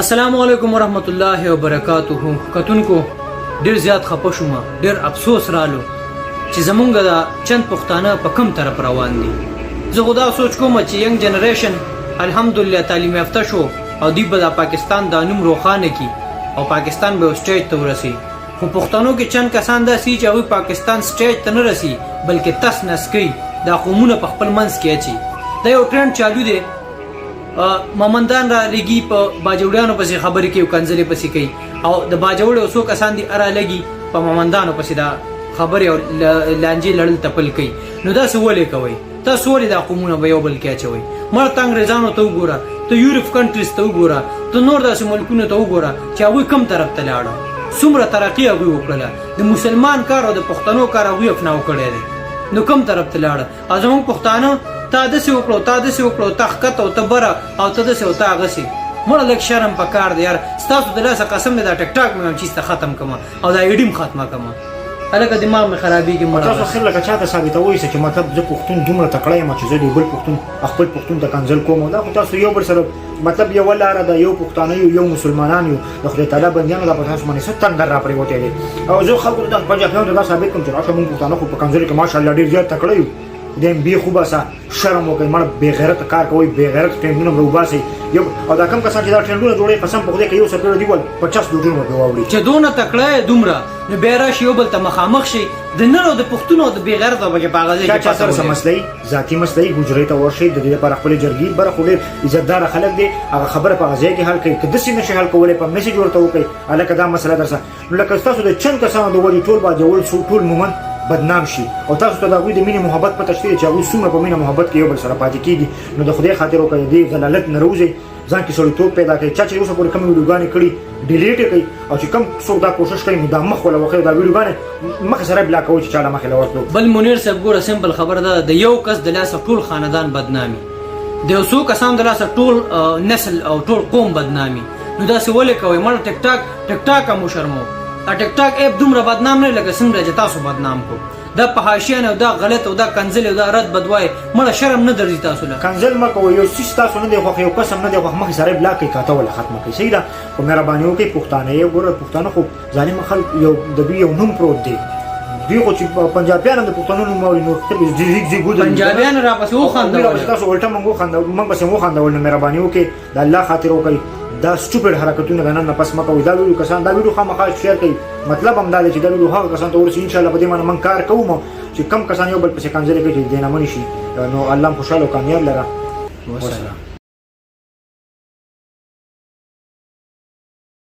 السلام علیکم ورحمت الله وبرکاتہ. کتونکو ډیر زیات خپه شوم، ډیر افسوس رالو چې زمونږ د چند پښتانه په کم طرف روان دي. زه خدا سوچ کوم چې ینګ جنریشن الحمدلله تعلیم یافته شو او دوی به د پاکستان د نوم روښانه کی او پاکستان به سټیج ته ورسی. خو پښتنو کې چند کسان داسې چې هغوی پاکستان سټیج ته نه رسی بلکې تس نس کوي، دا قومونه په خپل منځ کې اچي. دا یو ټرند چالو دی. مامندان را لګي په باجوړیانو پسې خبرې کوي، کنځلې پسې کوي او د باجوړ څو کسان دي اره لګي په مامندانو پسې دا خبرې او لانجې لړل تپل کوي. نو داسې ولې کوئ؟ تاسو ولې دا قومونه به یو بل کې اچوئ؟ مړه ته انګریزانو ته وګوره، ته یورپ کنټریز ته وګوره، ته نور داسې ملکونو ته وګوره چې هغوی کم طرف ته لاړه، څومره ترقي هغوی وکړله. د مسلمان کار او د پښتنو کار هغوی افناو کړی دی. نو کم طرف ته لاړه او زموږ پښتانه تا داسې وکړو، تا داسې وکړو، تا ښکته او ته بره او ته داسې او ته هغسې. مړه لږ شرم پکار دی یار. ستاسو د لاسه قسم دی دا ټک ټاک مې هم چیز ته ختم کړم او دا ایډي م ختمه کړم. هلکه دماغ مې خرابېږي. مړه تاسو خیر لکه چاته ثابتوئ چې مطلب زه پښتون دومره تکړه یم چې زه د بل پښتون خپل پښتون ته کنځل کوم. دا خو تاسو یو بل سره مطلب یوه لاره ده، یو پښتانه یو مسلمانان یو، د خدای تعالی بندیانو دا په تاسو باندې څه تندر راپرېوتی دی. او زه خلکو ته د پنجابیانو ته دا ثابت کړم چې راشه موږ پښتانه خو په کنځلو کې ماشاءالله ډېر زیات تکړه یو. دیم بی خوبه سه شرم وکړئ، مړه بې غیرته کار کوئ، بې غیرته ټرینډونه به وباسئ. او دا کم کسان چې دا ټرینډونه جوړوي قسم په خدای که یو سرکړه دي ول 50 ډوډونه به واوړي چې دونه تکړه یې دومره نو بیا راشي یو بل ته مخامخ شي د نر او د پښتون او د بې غیرته به په هغه ځای کې چا سره څه مسلې ذاتي مسلې حجرې ته ورشئ، د دې لپاره خپلې جرګې بره خو ډېر عزتداره خلک دي، هغه خبره په هغه ځای کې حل کوي. که داسې نشي حل کولی په میسج ورته وکړئ هلکه دا مسله در سره. نو لکه ستاسو د چند کسانو د وجې ټول باجوړ ټول مومن بدنام شي او تاسو ته د هغوی د مینې محبت پته شته چې هغوی څومره په مینه محبت کې یو بل سره پاتې کېږي. نو د خدای خاطر وکړئ، دې ضلالت نه راوځئ، ځان کې سړیتوب پیدا کړئ. چا چې اوسه پورې کومې ویډیوګانې کړي ډیلیټ یې کړئ او چې کوم څوک دا کوشش کوي نو دا مخ وله وښیو، دا ویډیوګانې مخې سره بلاک کوئ چې چا له مخې له ورتلو. بل منیر صاحب ګوره سمپل خبره ده، د یو کس د لاسه ټول خاندان بدنامي، د یو څو کسانو د لاسه ټول نسل او ټول قوم بدنامي. نو داسې ولې کوئ؟ مړه ټک ټاک هم وشرمو. ټک ټاک ایپ دومره بدنام نه لکه څنګه چې تاسو بدنام کو. دا په حاشیه نه او دا غلط او دا کنځل او دا رد بدوای، مړه شرم نه درځي تاسو له. کنځل مه کوئ، یو څیز تاسو نه دی خوښ، یو قسم نه دی خوښ، مخې سره یې بلاک کړئ، کاته وله ختمه کړئ. صحیح ده؟ خو مهرباني وکړئ پښتانه یې ګوره، پښتانه خو ظالم خلک یو د دوی یو نوم پروت دی. دوی خو چې پنجابیان هم د پښتنو نوم واوري نو پنجابیان راپسې وخندول، تاسو الټه موږ وخندول، موږ پسې وخندول. نو مهرباني وکړئ د الله خاطر وکړئ دا سټوپډ حرکتونه د نن نه پس مه کوئ. دا ویډیو کسان دا ویډیو خامخا شیر کړئ. مطلب همدا دی چې دا ویډیو هغه کسان ته ورسي انشاءالله په دې باندې موږ کار کوو چې کم کسان یو بل پسې کنځلې کوي چې دې نه منې شي. نو الله هم خوشحاله او کامیاب لره. وسلام.